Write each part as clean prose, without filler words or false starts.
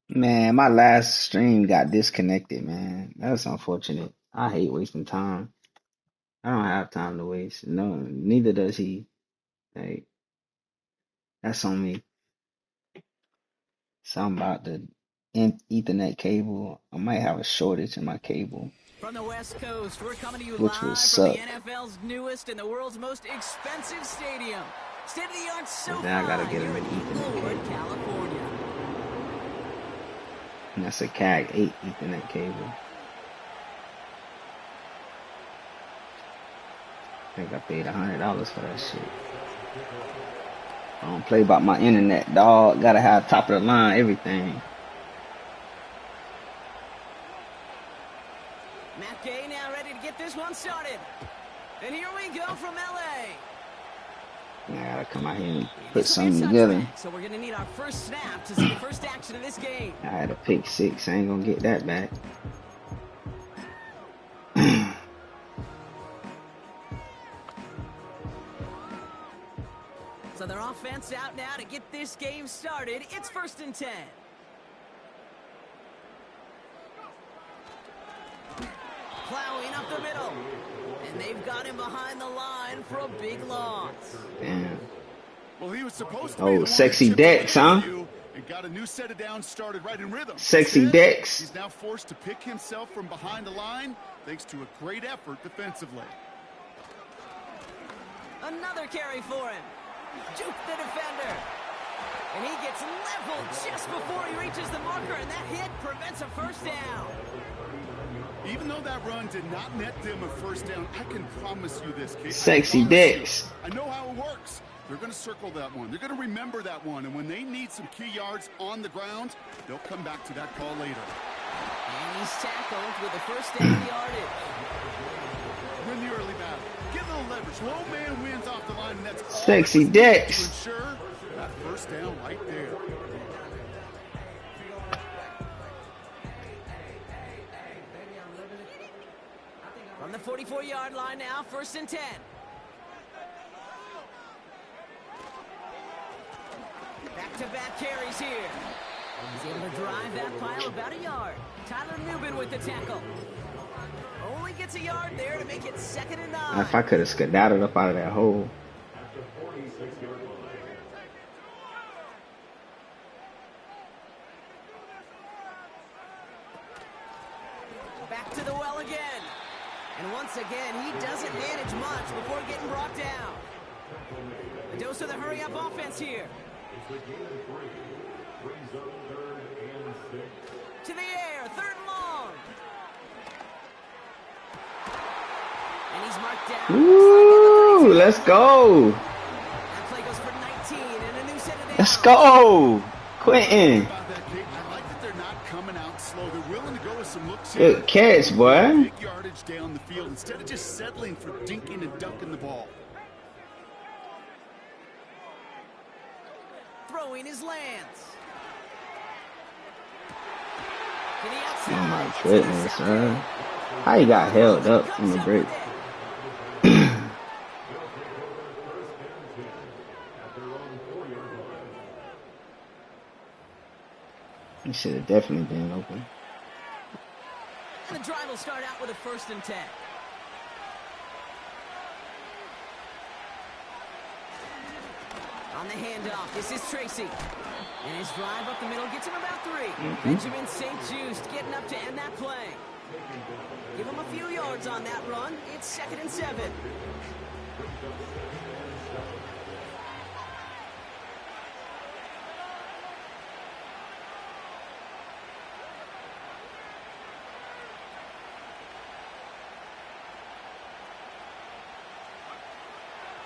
Man, my last stream got disconnected, man. That's unfortunate. I hate wasting time. I don't have time to waste. No, neither does he. Like, that's on me. Something about the Ethernet cable. I might have a shortage in my cable, From the West Coast, we're coming to you which would live from the suck. NFL's newest and the world's most expensive stadium. State-of-the-art But then I gotta SoFi get a here new in Ethernet Inglewood, cable. California. And that's a CAG 8 Ethernet cable. I think I paid $100 for that shit. I don't play about my internet, dog. Gotta have top of the line, everything. Matt Gay now ready to get this one started. And here we go from LA. I gotta come out here and put This will be a something together. touchback, so we're going to need our first snap to see the first action of this game. I had a pick six. I ain't gonna get that back. So their offense out now to get this game started. It's 1st and 10. Plowing up the middle. And they've got him behind the line for a big loss. Damn. Well, he was supposed to be the Sexy one Dex, huh? and got a new set of downs started right in rhythm. Sexy Instead, Dex. he's now forced to pick himself from behind the line thanks to a great effort defensively. Another carry for him. Juke the defender. And he gets leveled just before he reaches the marker, and that hit prevents a first down. Even though that run did not net them a first down, I can promise you this, kid. Sexy Dex. I know how it works. They're going to circle that one. They're going to remember that one. And when they need some key yards on the ground, they'll come back to that call later. And he's tackled with the first down yardage. Win the early battle. Get a little leverage. Low man wins off the line, and that's all Sexy Dex. to ensure that first down right there. From the 44-yard line now, 1st and 10. Back-to-back carries here. He's able to drive that pile about a yard. Tyler Newbin with the tackle. Only gets a yard there to make it 2nd and 9. If I could have skedaddled up out of that hole. Back to the well again. And once again, he doesn't manage much before getting brought down. A dose of the hurry-up offense here. To the air, 3rd and long. And he's marked down. Ooh, let's go. That play goes for 19 and a new set of downs. Let's go. Quentin. I like that they're not coming out slow. They're willing to go with some looks Good here. catch, boy. Big yardage down the field instead of just settling for dinking and dunking the ball. Throwing his Lance. To the Oh outside. my It's goodness, intercepted. man. How you got held up on the break? He should have definitely been open. And the drive will start out with a 1st and 10. On the handoff, this is Tracy. And his drive up the middle gets him about 3. Benjamin St. Just getting up to end that play. Give him a few yards on that run. It's 2nd and 7.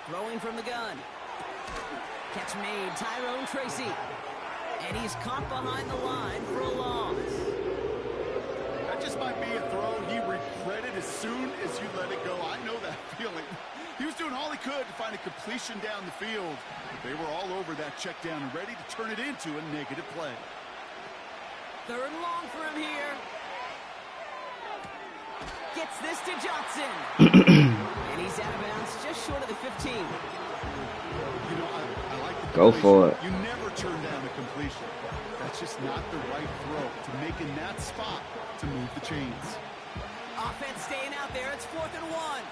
Throwing from the gun. Catch made, Tyrone Tracy. And he's caught behind the line for a loss. That just might be a throw he regretted as soon as you let it go. I know that feeling. He was doing all he could to find a completion down the field. They were all over that check down and ready to turn it into a negative play. 3rd and long for him here. Gets this to Johnson. And he's out of bounds just short of the 15. You know, I like the Go situation, for it. you never turn down a completion. That's just not the right throw to make in that spot to move the chains. Offense staying out there. It's 4th and 1.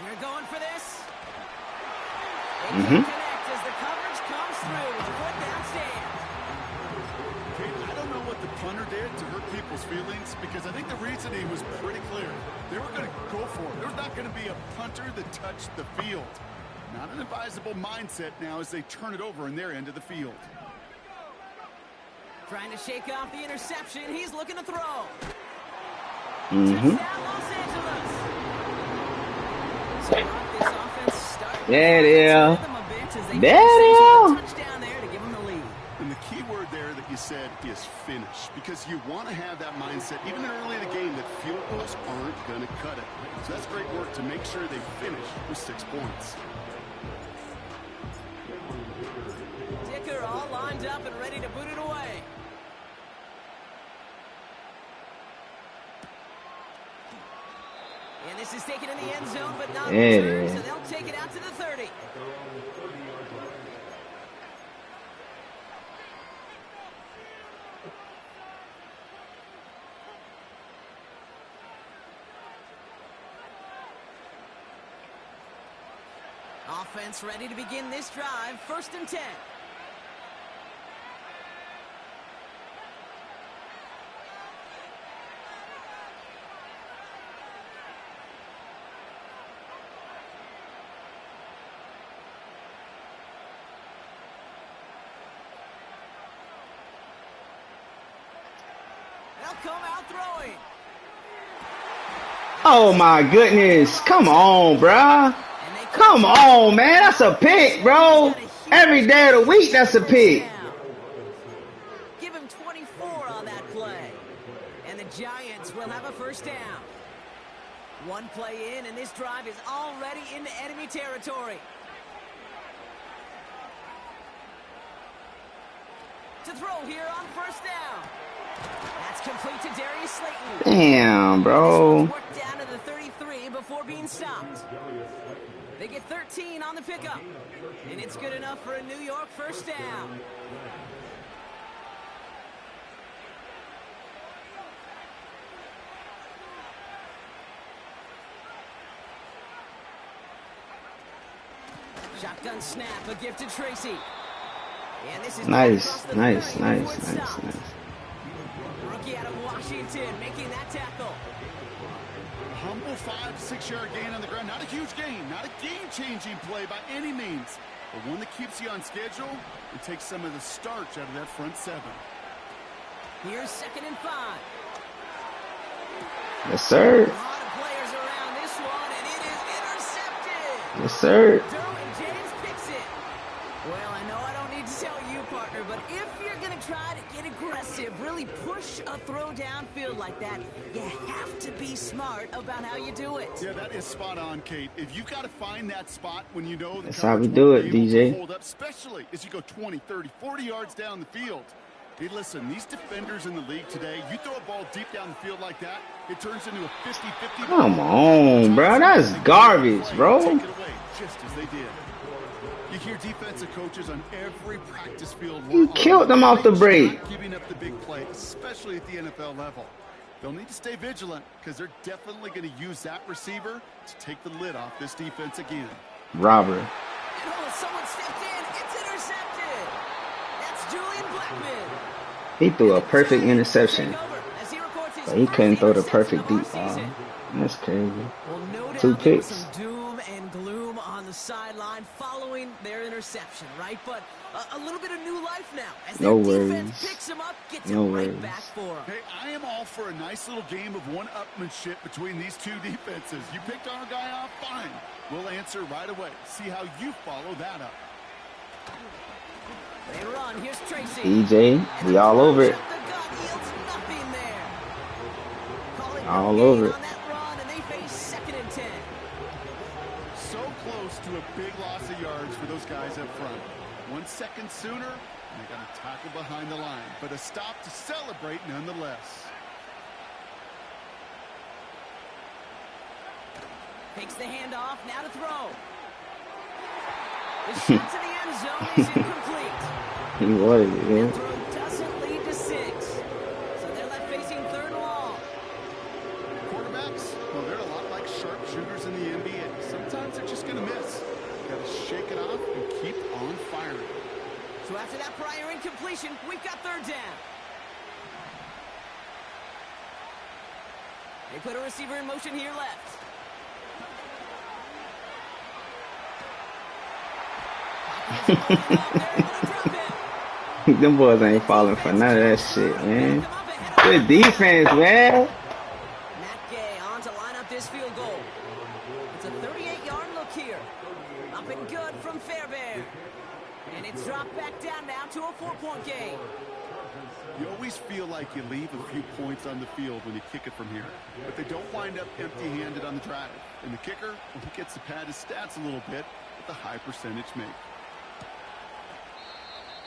They're going for this. They can't connect as the coverage comes through. 4th down stand. I don't know what the punter did to hurt people's feelings because I think the reasoning was pretty clear. They were going to go for it. There's not going to be a punter that touched the field. Not an advisable mindset now as they turn it over in their end of the field. Trying to shake off the interception. He's looking to throw. Mm-hmm. Touchdown, Los Angeles. So this offense started There it is. touchdown there to give them the lead. And the key word there that you said is finish, because you want to have that mindset even early in the game that field goals aren't going to cut it. So that's great work to make sure they finish with 6 points. Dicker all lined up and ready to boot it away. And this is taken in the end zone, but not returned, so they'll take it out to the 30. Offense ready to begin this drive. 1st and 10. They'll come out throwing. Oh my goodness. Come on, bruh. Come on, man. That's a pick, bro. Every day of the week, that's a pick. Give him 24 on that play. And the Giants will have a 1st down. 1 play in, and this drive is already into enemy territory. To throw here on 1st down. That's complete to Darius Slayton. Damn, bro. Worked down to the 33 before being stopped. They get 13 on the pickup. And it's good enough for a New York 1st down. Shotgun snap, a gift to Tracy. And this is Nice. Rookie out of Washington making that tackle. Humble 5-6-yard gain on the ground. Not a huge gain, not a game-changing play by any means, but one that keeps you on schedule and takes some of the starch out of that front 7. Here's 2nd and 5. Yes, sir. A lot of players around this one, and it is intercepted. Yes, sir. Derwin James picks it. Well, I know I don't need to tell you, partner, but if you're going to try to get aggressive, really push a throw downfield like that, you have to be smart about how you do it. Yeah, that is spot on, Kate. If you've got to find that spot when you know the That's how we coverage do won't it, be able to DJ. hold up, especially as you go 20, 30, 40 yards down the field. Hey, listen, these defenders in the league today, you throw a ball deep down the field like that, it turns into a 50-50. Come on, bro. That's garbage, bro. Take it away, just as they did. You hear defensive coaches on every practice field. You killed them off the break. Not giving up the big play, especially at the NFL level. They'll need to stay vigilant because they're definitely going to use that receiver to take the lid off this defense again. Robber. And someone stepped in. It's intercepted. That's Julian Blackman. He threw a perfect interception, but he couldn't throw the perfect deep ball. That's crazy. Well, no doubt 2 there was picks. some doom and gloom on the sideline following their interception, right? But a little bit of new life now as No their worries. defense picks him up, gets No him right worries. back for him. Hey, I am all for a nice little game of one-upmanship between these two defenses. You picked our guy off, fine. We'll answer right away. See how you follow that up. They run. Here's Tracy. DJ, we all over it. All over it. On that run, and they face 2nd and 10. So close to a big loss of yards for those guys up front. 1 second sooner, and they got a tackle behind the line. But a stop to celebrate nonetheless. Takes the handoff, now to throw. The shot to the end zone is incomplete. He wanted it, That man. throw doesn't lead to 6. So they're left facing 3rd and long. Quarterbacks, well, they're a lot like sharpshooters in the NBA. Sometimes they're just going to miss. You got to shake it off and keep on firing. So after that prior incompletion, we've got 3rd down. They put a receiver in motion here left. Them boys ain't falling for none of that shit, man. Good defense, man. Matt Gay on to line up this field goal. It's a 38-yard look here. Up and good from Fairbairn. And it's dropped back down now to a 4-point game. You always feel like you leave a few points on the field when you kick it from here. But they don't wind up empty-handed on the drive. And the kicker, well, he gets to pad his stats a little bit with a high percentage make.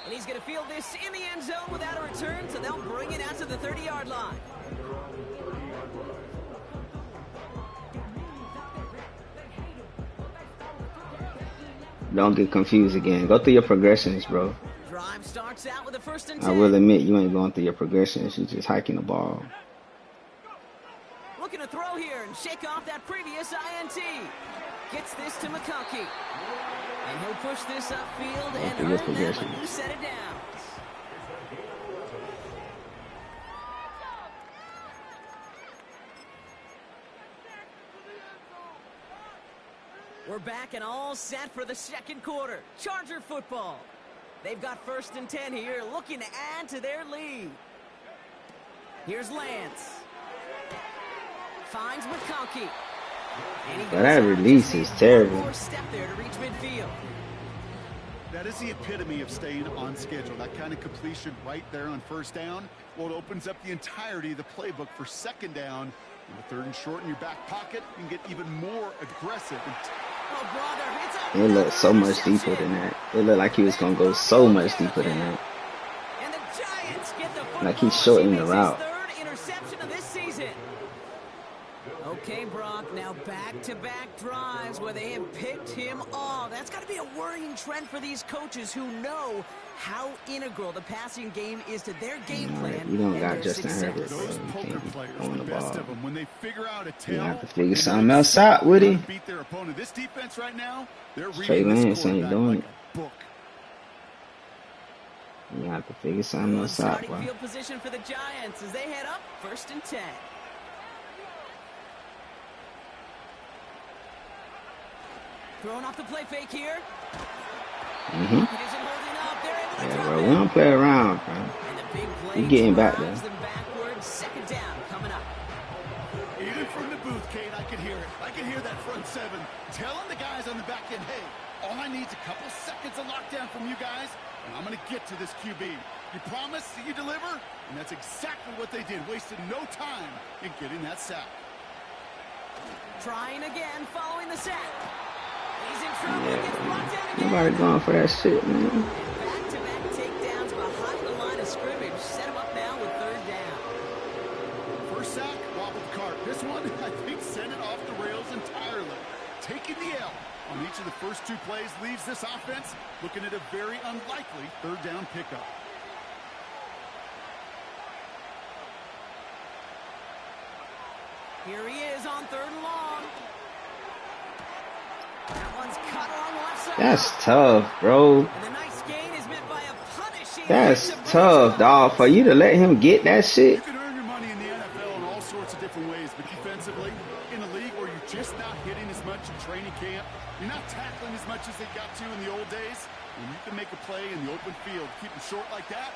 And he's going to field this in the end zone without a return, so they'll bring it out to the 30-yard line. Don't get confused again. Go through your progressions, bro. Drive starts out with a 1st and 10. I will admit, you ain't going through your progressions. You just hiking the ball. Looking to throw here and shake off that previous INT. Gets this to McConkey. And he'll push this upfield and earn them a new set of downs. We're back and all set for the 2nd quarter. Charger football. They've got 1st and 10 here, looking to add to their lead. Here's Lance. Finds McConkey. But that release is terrible. Step there to reach midfield. That is the epitome of staying on schedule. That kind of completion right there on 1st down. Well, it opens up the entirety of the playbook for 2nd down. And the 3rd and short in your back pocket, you can get even more aggressive. Oh, brother, It looked so much deeper than that. It looked like he was going to go so much deeper than that. And the Giants get the football. Like he's shortening the His route. 3rd interception of this season. Okay, Brock, now back-to-back drives where they have picked him off. That's got to be a worrying trend for these coaches who know how integral the passing game is to their game plan. You don't and got their Justin success. Herbert, bro. Those You poker can't be players, throwing the the best ball. of them, when they figure out a You tell, have to figure something else out, Woody. beat their opponent. This defense right now, they're Trey reading this Lance ain't quarterback doing like it. a book. You have to figure something else out, Starting bro. field position for the Giants as they head up 1st and 10. Throwing off the play fake here. Mm-hmm. It isn't holding up. They're able to Yeah, drop bro. it. We don't play around, bro. And the big play You getting back drives there. them backwards. 2nd down coming up. Even from the booth, Kate, I could hear it. I could hear that front 7 telling the guys on the back end, hey, all I need is a couple seconds of lockdown from you guys, and I'm going to get to this QB. You promise that you deliver? And that's exactly what they did. Wasted no time in getting that sack. Trying again following the sack. He's in trouble. Yeah, Gets brought down again. nobody going for that shit, man. Back-to-back takedowns behind the line of scrimmage. Set him up now with 3rd down. First sack, wobbled the cart. This one, I think, sent it off the rails entirely. Taking the L on each of the first 2 plays leaves this offense looking at a very unlikely 3rd down pickup. Here he is on 3rd and long. That one's cut along the left side. That's tough, bro. And the nice gain is met by a punishing. That's hit to tough, Bradshaw. dog. For you to let him get that shit. You can earn your money in the NFL in all sorts of different ways, but defensively, in a league where you're just not hitting as much in training camp, you're not tackling as much as they got to in the old days, when you can make a play in the open field, keep them short like that,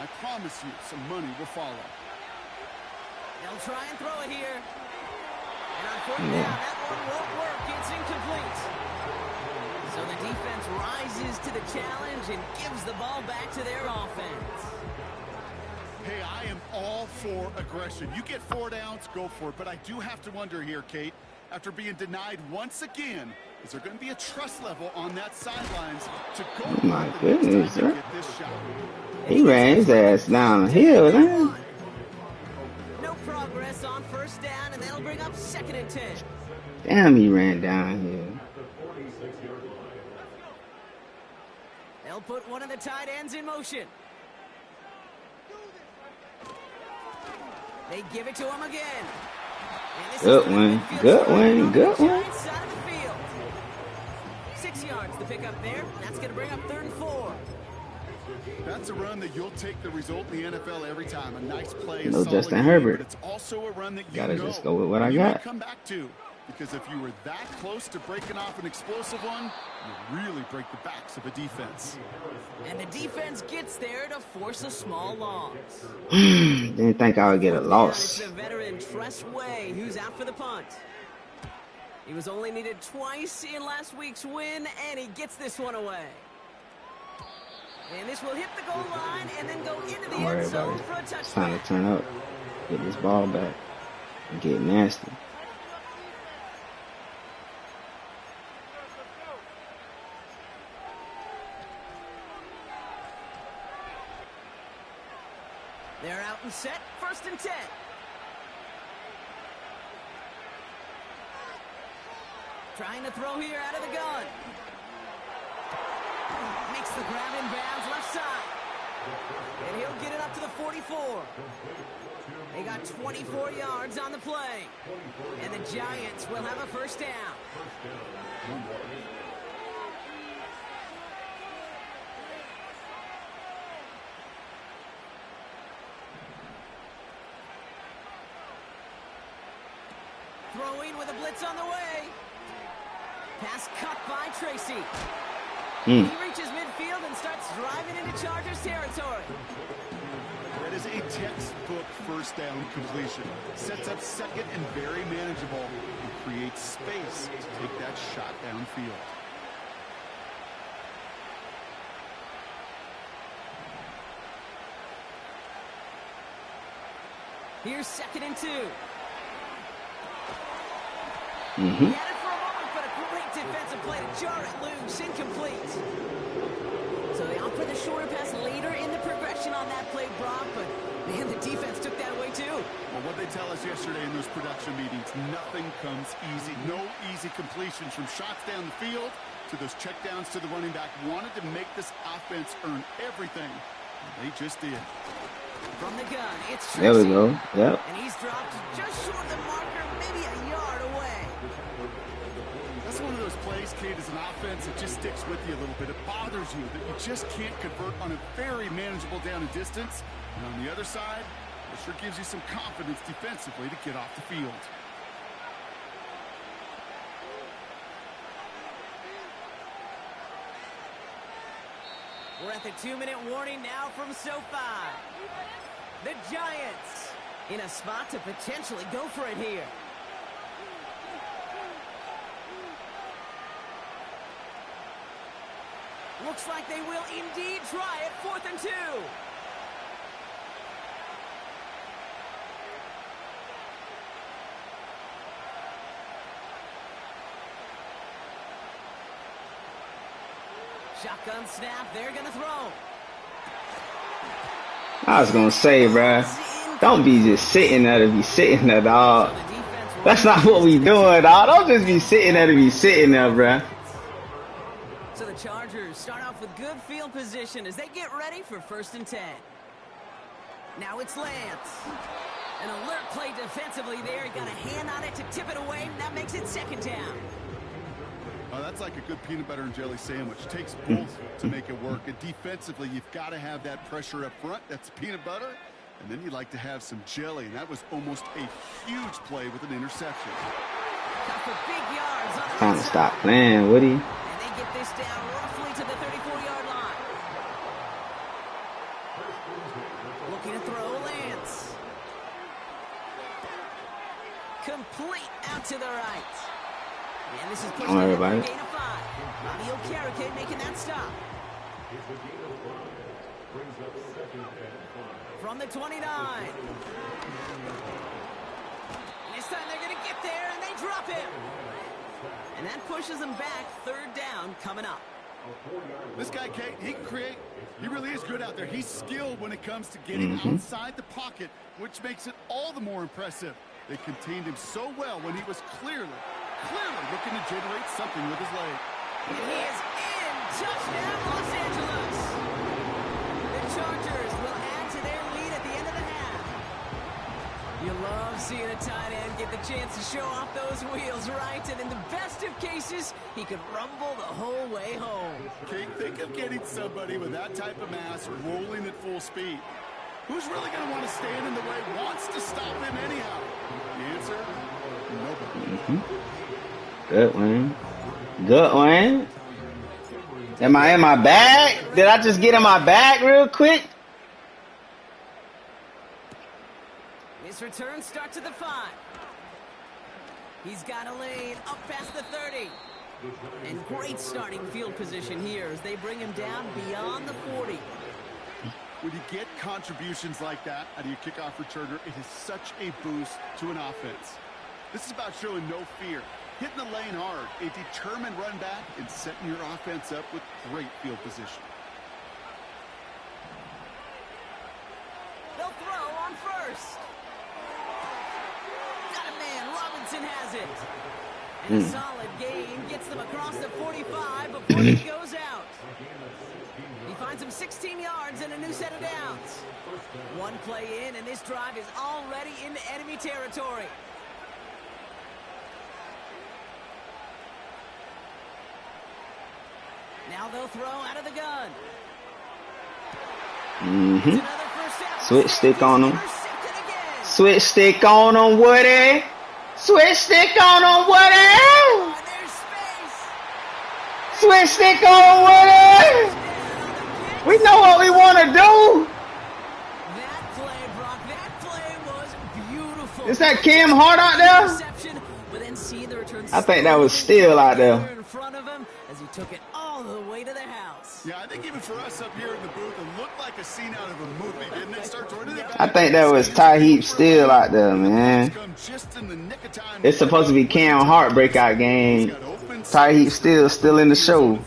I promise you some money will follow. They'll try and throw it here. And on 4th down, that one won't work. It's incomplete. So the defense rises to the challenge and gives the ball back to their offense. Hey, I am all for aggression. You get 4 downs, go for it. But I do have to wonder here, Kate, after being denied once again. Is there going to be a trust level on that sidelines to go Oh my the goodness, next time sir. they get this shot? He ran his ass down the hill, man. No progress on first down, and that'll bring up 2nd and 10. Damn, he ran down here. They'll put one of the tight ends in motion. They give it to him again. And this Good is one, good one, good one. Giants side of the field. 6 yards to pick up there. That's going to bring up 3rd and 4. That's a run that you'll take the result in the NFL every time. A nice play, a No solid Justin game, Herbert. but it's also a run that you Gotta know just go with what I you got. may come back to. Because if you were that close to breaking off an explosive one, you really break the backs of a defense. And the defense gets there to force a small loss. Didn't think I would get a It's loss. the veteran Tress Way who's out for the punt. He was only needed twice in last week's win, and he gets this one away. And this will hit the goal line and then go into the Don't worry end about zone it. for a It's time touchdown. to turn up. Get this ball back. And get nasty. They're out and set, 1st and 10. Trying to throw here out of the gun. Makes the grab in bounds left side. And he'll get it up to the 44. They got 24 yards on the play. And the Giants will have a first down. Throwing with a blitz on the way. Pass cut by Tracy. He reaches midfield and starts driving into Chargers territory. That is a textbook first down completion. Sets up 2nd and very manageable and creates space to take that shot downfield. Here's 2nd and 2. Mm-hmm. He had it for a moment, but a great defensive play to jar it loose, incomplete. So they opt for the shorter pass later in the progression on that play, Brock, but man, the defense took that away too. Well, what they tell us yesterday in those production meetings, nothing comes easy. No easy completions from shots down the field to those checkdowns to the running back. Wanted to make this offense earn everything. They just did. From the gun, it's Tracy. There we go. Yep. And he's dropped just short of the marker, maybe a yard away. That's one of those plays, Kate, as an offense, it just sticks with you a little bit. It bothers you that you just can't convert on a very manageable down and distance. And on the other side, it sure gives you some confidence defensively to get off the field. We're at the 2-minute warning now from SoFi. The Giants in a spot to potentially go for it here. Looks like they will indeed try it. 4th and 2. Shotgun snap. They're going to throw. I was gonna say, bruh, don't be just sitting there to be sitting there, dog. That's not what we doing, dog. Don't just be sitting there to be sitting there, bruh. So the Chargers start off with good field position as they get ready for 1st and 10. Now it's Lance. An alert play defensively there. He got a hand on it to tip it away. That makes it 2nd down. Oh, that's like a good peanut butter and jelly sandwich. Takes both to make it work. And defensively, you've got to have that pressure up front. That's peanut butter. And then you like to have some jelly. And that was almost a huge play with an interception. Got for big yards on the Time to inside. stop playing, Woody. And they get this down roughly to the 34-yard line. Looking to throw Lance. Complete out to the right. And this is pushed Don't worry ahead about for a it. gain of 5. Bobby Okereke making that stop. From the 29. Missed time they're going to get there, and they drop him. And that pushes them back. Third down coming up. This guy, Kate, he can create. He really is good out there. He's skilled when it comes to getting outside the pocket, which makes it all the more impressive. They contained him so well when he was clearly looking to generate something with his leg. And he is in. Touchdown, Los Angeles. The Chargers will add to their lead at the end of the half. You love seeing a tight end get the chance to show off those wheels, right? And in the best of cases, he could rumble the whole way home. Kate, think of getting somebody with that type of mass rolling at full speed. Who's really going to want to stand in the way, wants to stop him anyhow? The answer, nobody. Good one. Good one. Am I in my bag? Did I just get in my bag real quick? His return starts at the 5. He's got a lane up past the 30. And great starting field position here as they bring him down beyond the 40. When you get contributions like that out of your kickoff returner, it is such a boost to an offense. This is about showing no fear, hitting the lane hard, a determined run back, and setting your offense up with great field position. They'll throw on first. Got a man. Robinson has it. And a solid gain gets them across the 45 before he goes out. He finds him 16 yards and a new set of downs. One play in, and this drive is already into enemy territory. Now they'll throw out of the gun. Switch stick on him. Switch stick on him, Woody. Switch stick on him, Woody. Oh, there's space. Switch stick on Woody. We know what we want to do. That play, Brock, that play was beautiful. Is that Cam Hart out there? But then see the return. I think that was Steele out there. In front of him as he took it all the way to the house. Yeah, I think even for us up here in the booth, it looked like a scene out of a movie, didn't it? Start running it back. I think that was Tyheep Steele out there, man. It's supposed to be Cam Hart breakout game. Tyheep Steele still in the show.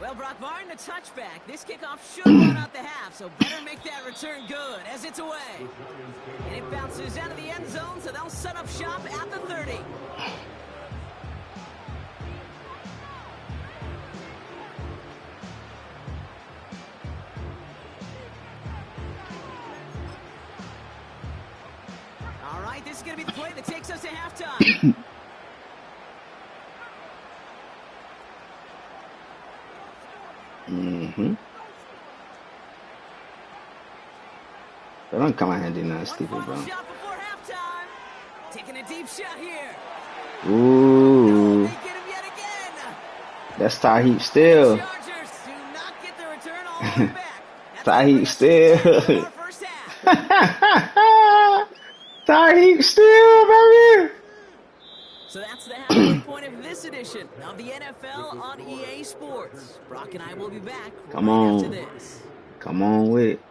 Well, Brock, barring the touchback, this kickoff should run out the half, so better make that return good as it's away. And it bounces out of the end zone, so they'll set up shop at the 30. All right, this is going to be the play that takes us to halftime. But don't come out here and do nothing stupid, bro. Shot before halftime. Taking a deep shot here. Ooh. They get him yet again. That's Tyheep Steele. Chargers do not get the return all the way back. Tyheep Steele. First half. Tyheep Steele, baby. So that's the halfway point of this edition of the NFL on EA Sports. Brock and I will be back Come right on. after this. Come on with it.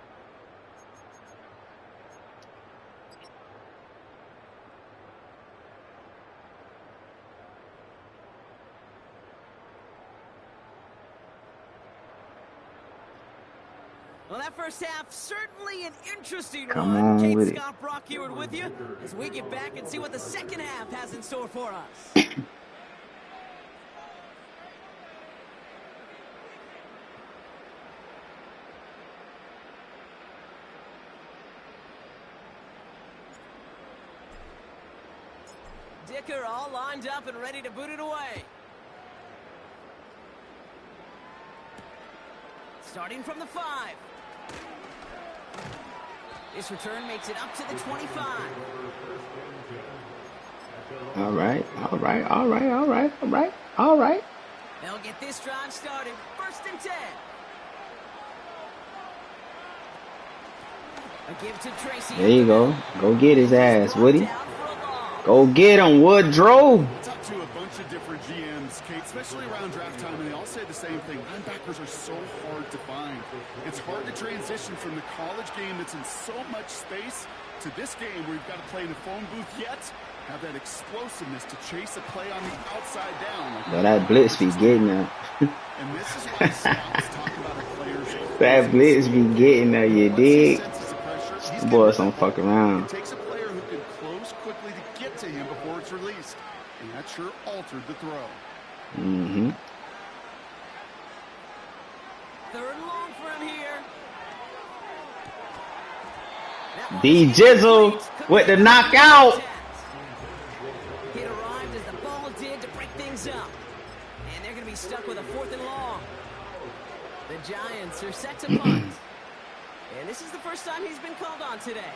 Well, that first half, certainly an interesting Come one. on Kate with it. Scott Brock here with you as we get back and see what the second half has in store for us. Dicker all lined up and ready to boot it away. Starting from the 5. This return makes it up to the 25. All right. They'll get this drive started. First and 10. A give to Tracy. There you go. Go get his ass, Woody. Down for a long. Go get him, Woodrow. Talk to a bunch of different GMs, Kate, especially around draft time, and they all say the same thing. Linebackers are so hard to find. It's hard to transition from the college game that's in so much space to this game where you've got to play in a phone booth, yet have that explosiveness to chase a play on the outside down. Like that blitz be getting her. And this is why scouts talk about a player's That blitz be getting her, you once he dig? senses the pressure, he's Boys getting don't fuck around. It takes a player who can close quickly to get to him before it's released. And that sure altered the throw. Mm-hmm. Third and long for him here. D-Jizzle with the knockout. It arrived as the ball did to break things up. And they're going to be stuck with a 4th and long. The Giants are set to punt. And this is the first time he's been called on today.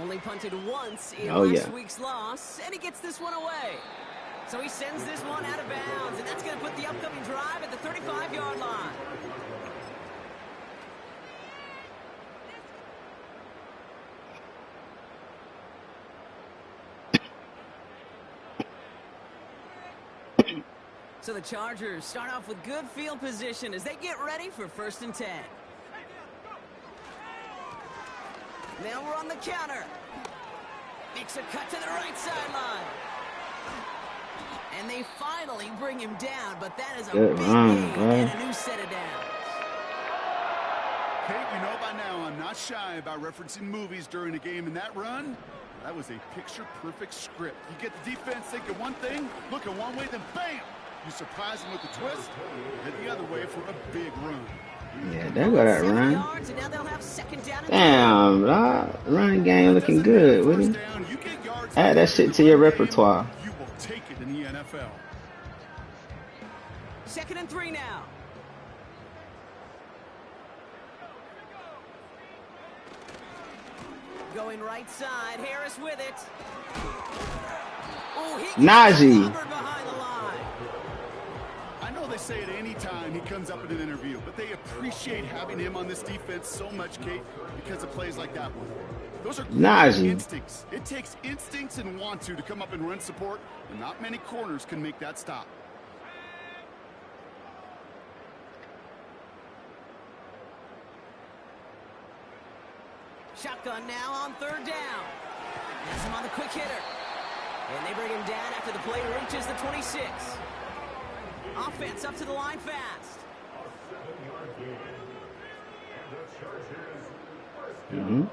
Only punted once in last week's loss, and he gets this one away. So he sends this one out of bounds, and that's going to put the upcoming drive at the 35-yard line. So the Chargers start off with good field position as they get ready for 1st and 10. Now we're on the counter. Makes a cut to the right sideline. And they finally bring him down, but that is a big gain and a new set of downs. Kate, you know by now I'm not shy about referencing movies during a game, in that run, that was a picture-perfect script. You get the defense thinking one thing, looking one way, then bam! You surprise them with a twist, head the other way for a big run. Yeah, they got that run. Damn, run game looking good, wouldn't it? Add that shit to your repertoire. You will take it in the NFL. 2nd and 3 now. Going right side, Harris with it. Oh, Najee. Behind the line. I know they say it any time he comes up in an interview, but they appreciate having him on this defense so much, Kate, because of plays like that one. Those are Najee. instincts. It takes instincts and want to come up and run support, and not many corners can make that stop. Shotgun now on 3rd down. Has him on the quick hitter. And they bring him down after the play reaches the 26. Offense up to the line fast. Mm-hmm.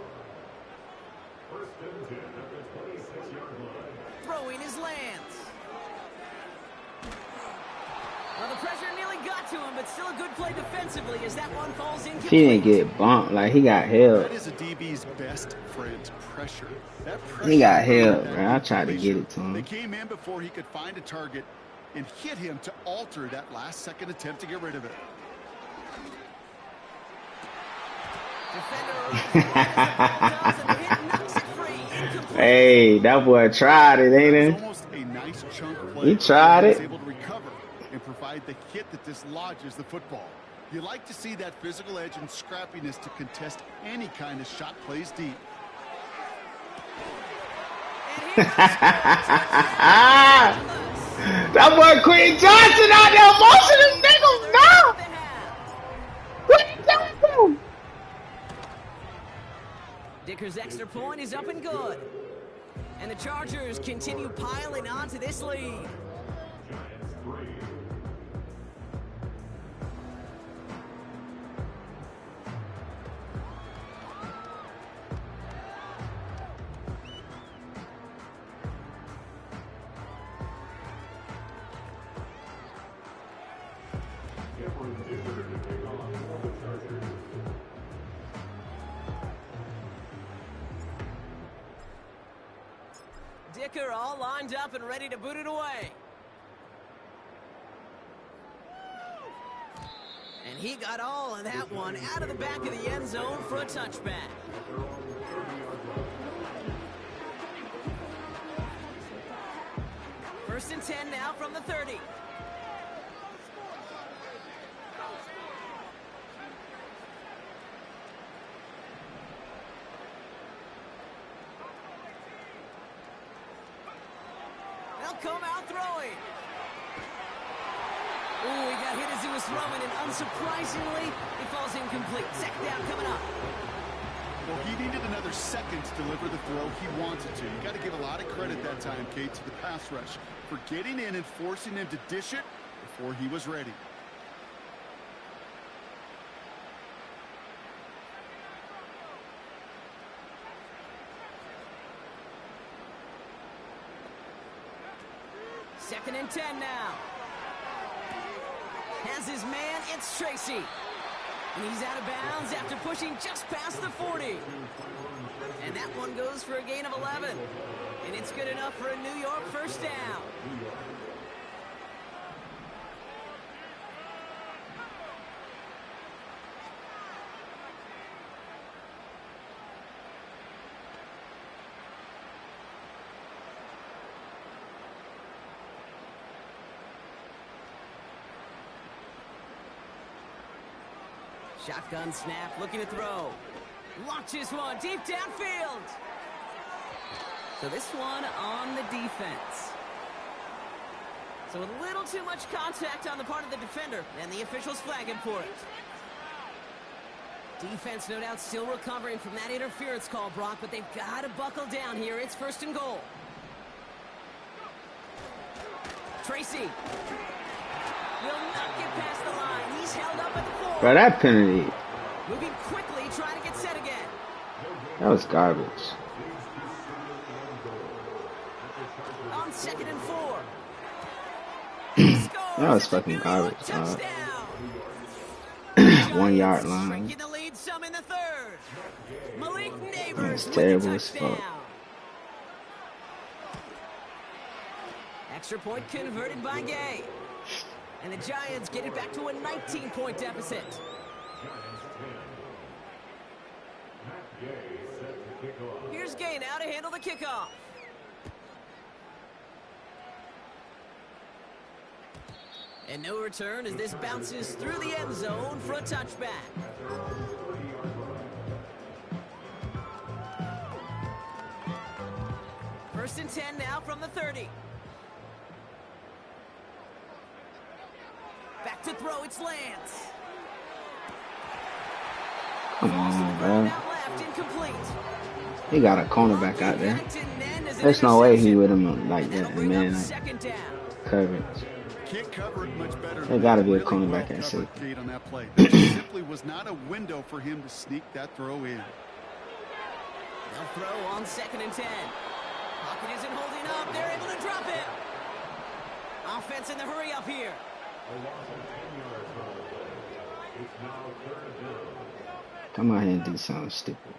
Throwing his lands. Well, the pressure nearly got to him, but still a good play defensively as that one falls incomplete. He didn't get bumped, like he got held. That is a DB's best friend, pressure. That pressure. He got held, bro. I tried to get it to him. They came in before he could find a target and hit him to alter that last-second attempt to get rid of it. Hey, that boy tried it, ain't it? Almost a nice chunk play. He tried it. Able to recover and provide the hit that dislodges the football. You like to see that physical edge and scrappiness to contest any kind of shot plays deep. That boy Quentin Johnson out there motion his niggas now. What are you doing? Dicker's extra point is up and good. And the Chargers continue piling on to this lead. Dicker all lined up and ready to boot it away. And he got all of that one out of the back of the end zone for a touchback. First and 10 now from the 30. Come out throwing. Ooh, he got hit as he was throwing, and unsurprisingly, it falls incomplete. 2nd down coming up. Well, he needed another second to deliver the throw he wanted to. You got to give a lot of credit that time, Kate, to the pass rush for getting in and forcing him to dish it before he was ready. Second and 10 now. Has his man, it's Tracy. And he's out of bounds after pushing just past the 40. And that one goes for a gain of 11. And it's good enough for a New York first down. Shotgun snap, looking to throw. Launches one deep downfield. So this one on the defense. So a little too much contact on the part of the defender, and the officials flag him for it. Defense, no doubt, still recovering from that interference call, Brock, but they've got to buckle down here. It's first and goal. Tracy will not get past the line. He's held up at the 4. Bro, that penalty. Moving quickly, trying to get set again. That was garbage. On second and 4. That was fucking garbage. 1 yard line. The lead some in the third. Malik Neighbors That's terrible as fuck. Extra point converted by Gay. And the Giants get it back to a 19-point deficit. Here's Gay now to handle the kickoff. And no return as this bounces through the end zone for a touchback. First and 10 now from the 30. Back to throw, it's Lance. Come on, bro. Left, incomplete. He got a cornerback out there. There's no way he would have like that, man. Coverage. Can't cover it much better. There gotta be a cornerback at safety. On that play. There simply was not a window for him to sneak that throw in. They'll throw on second and 10. Pocket isn't holding up. They're able to drop it. Offense in the hurry up here. Come out here and do something stupid.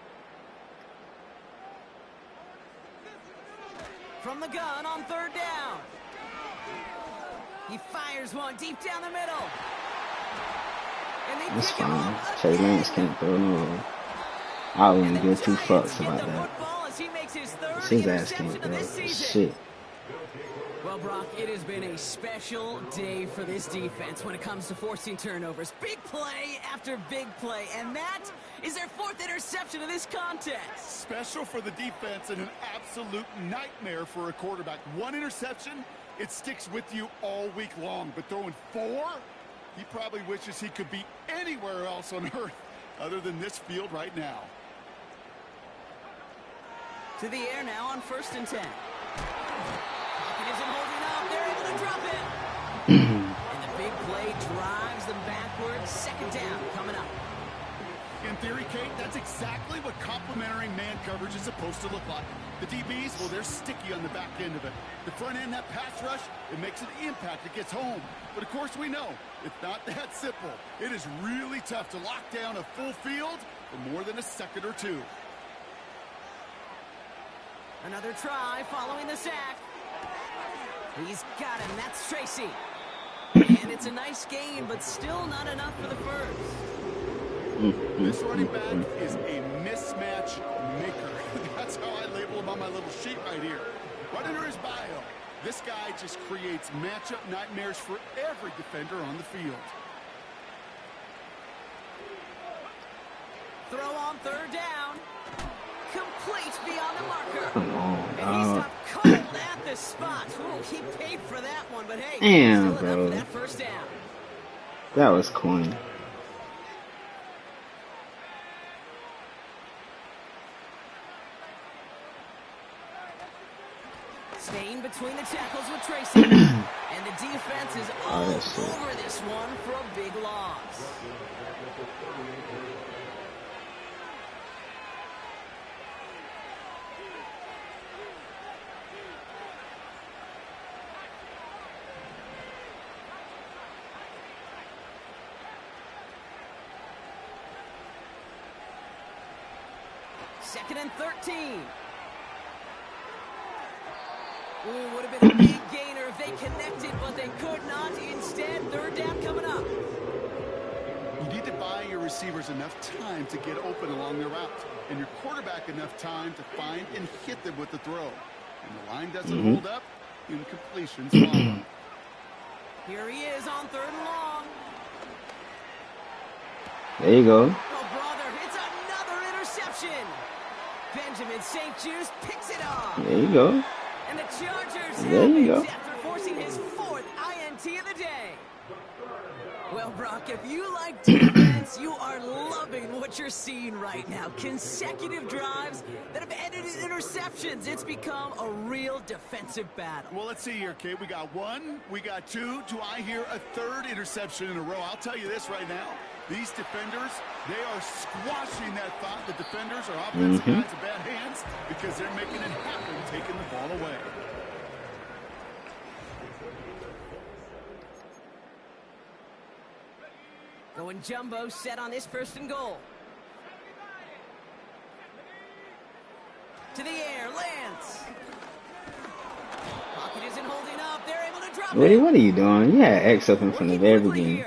From the gun on third down. He fires one deep down the middle. And they That's pick him fine. up Trey again. Lance can't throw no way. I wouldn't give two fucks about that. His ass can't throw shit. Well, Brock, it has been a special day for this defense when it comes to forcing turnovers. Big play after big play, and that is their 4th interception of this contest. Special for the defense and an absolute nightmare for a quarterback. 1 interception, it sticks with you all week long, but throwing 4, he probably wishes he could be anywhere else on earth other than this field right now. To the air now on first and 10. Pocket isn't holding up. They're able to drop it. And the big play drives them backwards. Second down coming up. In theory, Kate, that's exactly what complementary man coverage is supposed to look like. The DBs, well, they're sticky on the back end of it. The front end, that pass rush, it makes an impact. It gets home. But, of course, we know it's not that simple. It is really tough to lock down a full field for more than a second or two. Another try following the sack. He's got him. That's Tracy. And it's a nice gain, but still not enough for the first. This running back is a mismatch maker. That's how I label him on my little sheet right here. Right under his bio, this guy just creates matchup nightmares for every defender on the field. Throw on third down. Complete beyond the marker. Come on, And he dog. stopped cold at the spot. Ooh, he paid for that one, but hey, Damn, still enough bro. for that first down. That was corny. Staying between the tackles with Tracy. And the defense is all over this one for a big loss. Second and 13. Ooh, would have been a big gainer if they connected, but they could not. Instead, third down coming up. You need to buy your receivers enough time to get open along their route, and your quarterback enough time to find and hit them with the throw. And the line doesn't hold up, incompletions follow. Here he is on third and long. There you go. Oh, brother, it's another interception. Benjamin St. Just picks it off. There you go. And the Chargers There you go. after forcing his fourth INT of the day. Well, Brock, if you like defense, you are loving what you're seeing right now. Consecutive drives that have ended in interceptions. It's become a real defensive battle. Well, let's see here, Kate. We got one, we got two. Do I hear a third interception in a row? I'll tell you this right now. These defenders, they are squashing that thought. The defenders are offensive guys in bad hands because they're making it happen, taking the ball away. Going jumbo set on this first and goal. To the air, Lance. Pocket isn't holding up. They're able to drop it. What are you doing? You had X up in from the very beginning.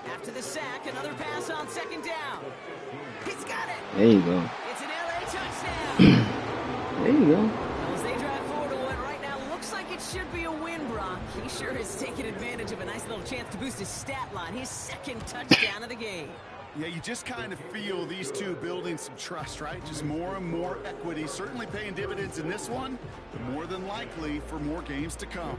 After the sack, another pass on second down. He's got it. There you go. It's an LA touchdown. There you go. As they drive forward to what right now looks like it should be a win, Brock. He sure has taken advantage of a nice little chance to boost his stat line. His second touchdown of the game. Yeah, you just kind of feel these two building some trust, right? Just more and more equity. Certainly paying dividends in this one, but more than likely for more games to come.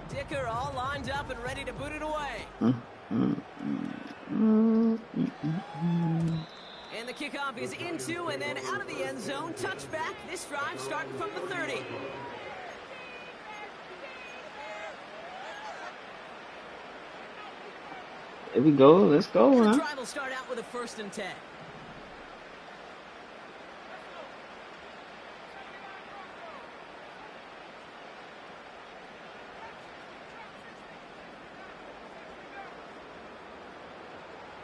Dicker all lined up and ready to boot it away. And the kickoff is into and then out of the end zone. Touchback. This drive starting from the 30. There we go. Let's go, The huh? drive will start out with a 1st and 10.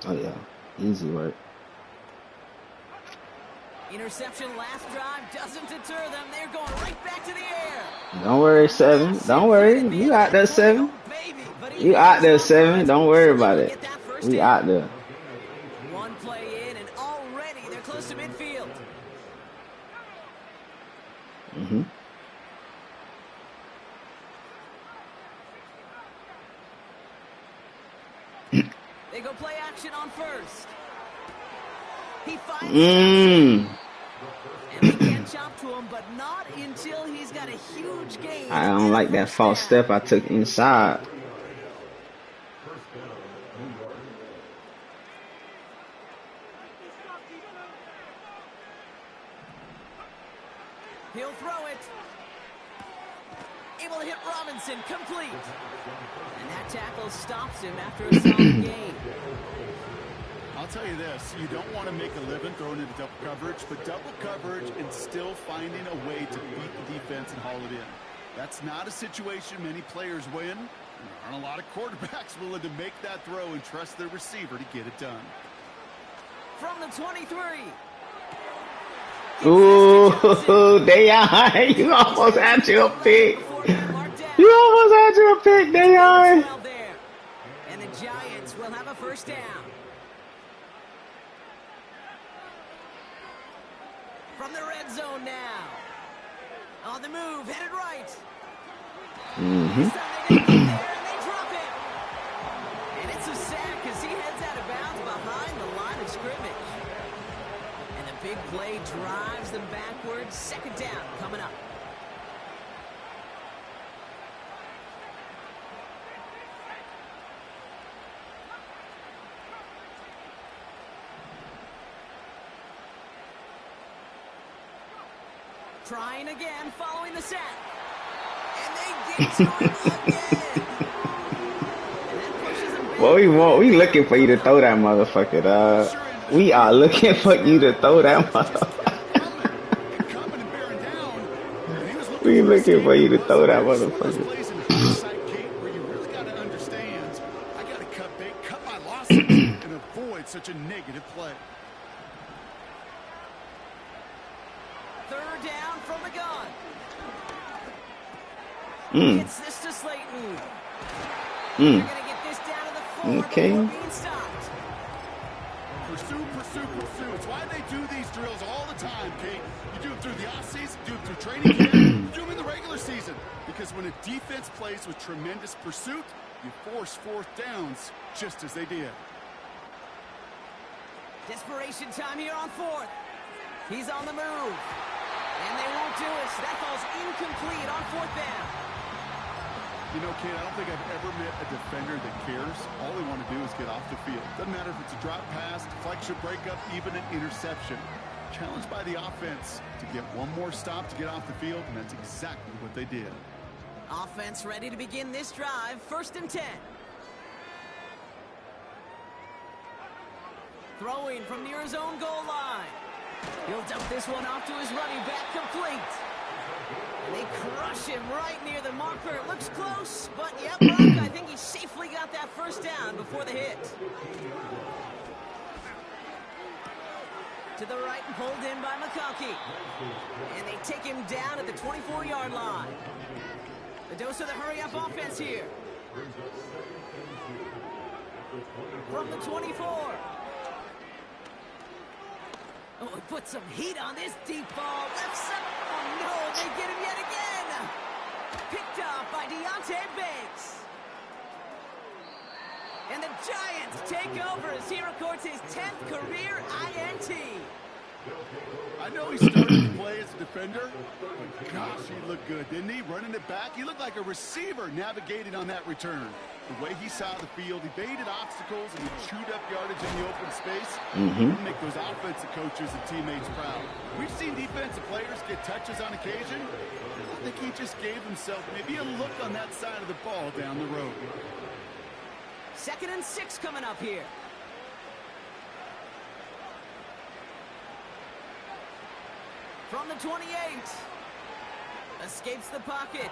Oh, yeah. Easy work. Interception last drive doesn't deter them. They're going right back to the air. Don't worry, 7. Don't worry. You out there, 7. You out there, 7. Don't worry about it. We out there. One play in and already they're close to midfield. They go play action on first. He finds and they can't chop to him, but not until he's got a huge gain. I don't like that false step I took inside. He'll throw it. Able to hit Robinson, complete. And that tackle stops him after a solid gain. I'll tell you this, you don't want to make a living throwing into double coverage, but double coverage and still finding a way to beat the defense and haul it in. That's not a situation many players win. And there aren't a lot of quarterbacks willing to make that throw and trust their receiver to get it done. From the 23. Ooh, Deion, you almost had your pick. You almost had your pick, Deion. And the Giants will have a first down. From the red zone now. On the move, headed right. And they drop it. And it's a sack as he heads out of bounds behind the line of scrimmage. And the big play drives them backwards. Second down coming up. Trying again, following the set. And they get started again. And that pushes him back. What we want? We looking for you to throw that motherfucker, dog. We are looking for you to throw that motherfucker. We looking for you to throw that motherfucker. Where you really got to understand, I got to cut bait, cut my losses, and avoid such a negative play. Third down from the gun. Gets this to Slayton. They're going to get this down to the 4 Okay. before being stopped. Pursue, pursue, pursue. It's why they do these drills all the time, Kate. You do them through the offseason, do them through training camp, you do them in the regular season. Because when a defense plays with tremendous pursuit, you force fourth downs just as they did. Desperation time here on 4th. He's on the move. And they won't do it. So that falls incomplete on 4th down. You know, Kate, I don't think I've ever met a defender that cares. All they want to do is get off the field. Doesn't matter if it's a drop pass, deflection, breakup, even an interception. Challenged by the offense to get one more stop to get off the field, and that's exactly what they did. Offense ready to begin this drive. 1st and 10. Throwing from near his own goal line. He'll dump this one off to his running back, complete. And they crush him right near the marker. It looks close, but yep, Brock, I think he safely got that 1st down before the hit. To the right and pulled in by McConkey. And they take him down at the 24-yard line. The dose of the hurry-up offense here. From the 24. Oh, he put some heat on this deep ball. Left side. Oh, no, they get him yet again. Picked off by Deontay Banks. And the Giants take over as he records his 10th career INT. I know he started to play as a defender, but gosh, he looked good, didn't he? Running it back, he looked like a receiver navigating on that return. The way he saw the field, he baited obstacles and he chewed up yardage in the open space. He didn't make those offensive coaches and teammates proud. We've seen defensive players get touches on occasion. I think he just gave himself maybe a look on that side of the ball down the road. 2nd and 6 coming up here. From the 28. Escapes the pocket.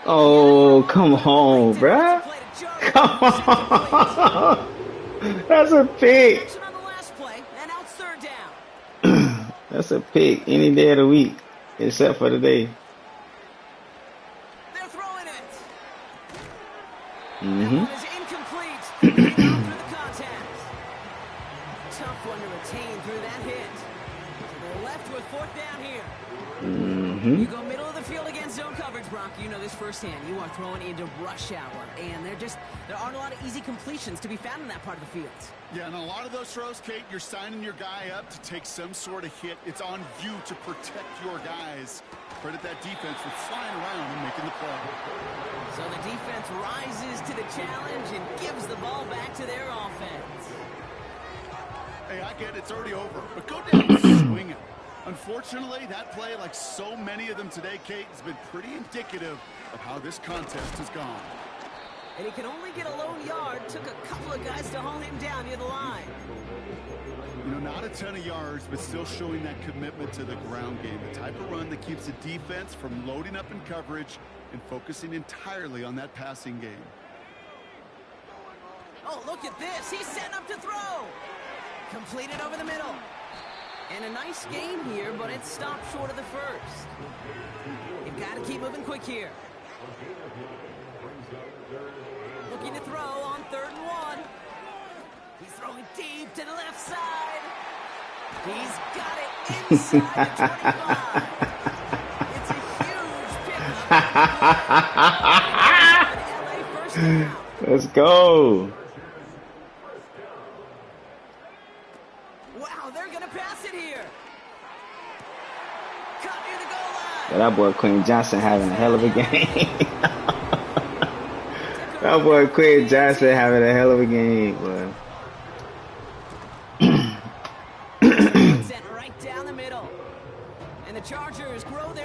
Oh, come on, bruh. Come on. That's a pick. Action on the last play, and out 3rd down. That's a pick any day of the week, except for today. They're throwing it. Mm-hmm. That one is incomplete. Through the contact. Tough one to retain through that hit. So they're left with 4th down here. You go middle of the field against zone coverage, Brock. You know this firsthand. You are throwing into rush hour, and there aren't a lot of easy completions to be found in that part of the field. Yeah, and a lot of those throws, Kate, you're signing your guy up to take some sort of hit. It's on you to protect your guys. Credit that defense for flying around and making the play. So the defense rises to the challenge and gives the ball back to their offense. Hey, I get it, it's already over, but go down and swing it. Unfortunately, that play, like so many of them today, Kate, has been pretty indicative of how this contest has gone. And he can only get a lone yard. Took a couple of guys to haul him down near the line. You know, not a ton of yards, but still showing that commitment to the ground game. The type of run that keeps the defense from loading up in coverage and focusing entirely on that passing game. Oh, look at this. He's setting up to throw. Completed over the middle. And a nice game here, but it stopped short of the 1st. You've got to keep moving quick here. Looking to throw on 3rd and 1. He's throwing deep to the left side. He's got it inside the 25. It's a huge pickup. Let's go. Wow, they're going to pass it here. Cut near the goal line. Yeah, that boy Quinn Johnson having a hell of a game. That boy Quinn Johnson having a hell of a game, boy. Sent right down the middle. And the Chargers grow their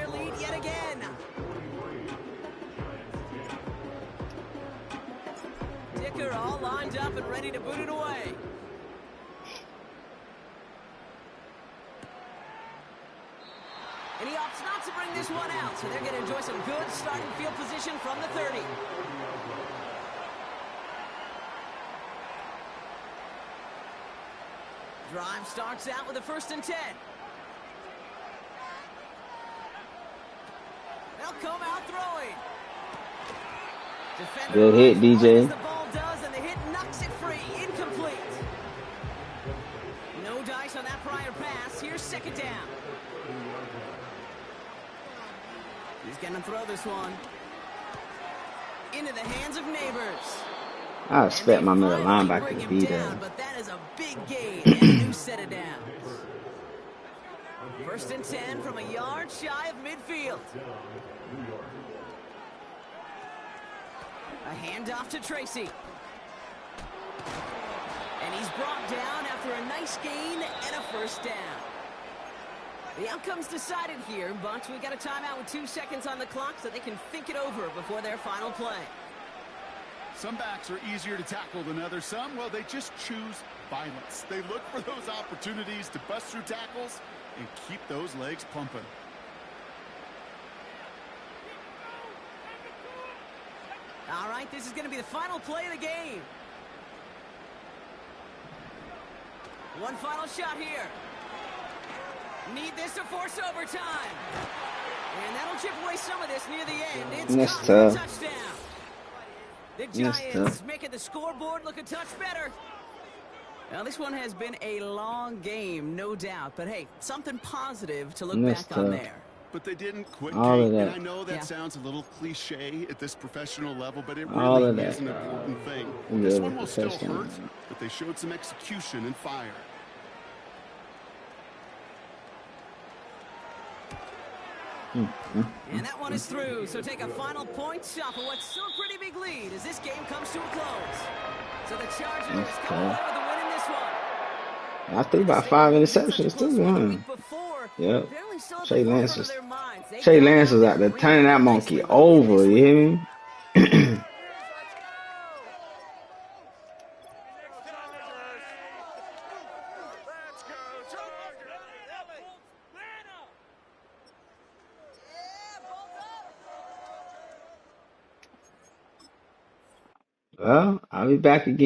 kicker all lined up and ready to boot it away. And he opts not to bring this one out, so they're going to enjoy some good starting field position from the 30. Drive starts out with a 1st and 10. They'll come out throwing. Defender Good hit, DJ. the ball does, and the hit knocks it free. Incomplete. No dice on that prior pass. Here's 2nd down. He's going to throw this one into the hands of Neighbors. I expect my middle linebacker to be there. But that is a big gain and a new set of downs. 1st and 10 from a yard shy of midfield. A handoff to Tracy. And he's brought down after a nice gain and a 1st down. The outcome's decided here, but we got a timeout with 2 seconds on the clock so they can think it over before their final play. Some backs are easier to tackle than others. Some, well, they just choose violence. They look for those opportunities to bust through tackles and keep those legs pumping. All right, this is going to be the final play of the game. One final shot here. Need this to force overtime. And that'll chip away some of this near the end. It's caught for a touchdown. The Giants making the scoreboard look a touch better. Now, this one has been a long game, no doubt. But, hey, something positive to look back on there. But they didn't quit. All And I know that sounds a little cliche at this professional level, but it All really is an important thing. This one will still hurt, but they showed some execution and fire. And that one is through, so take a final point shot for what's still a pretty big lead as this game comes to a close. So the Chargers come away with the win in this one. I threw about 5 interceptions too, man. Yep. Trey Lance was out there turning that monkey over, you hear me? Well, I'll be back again.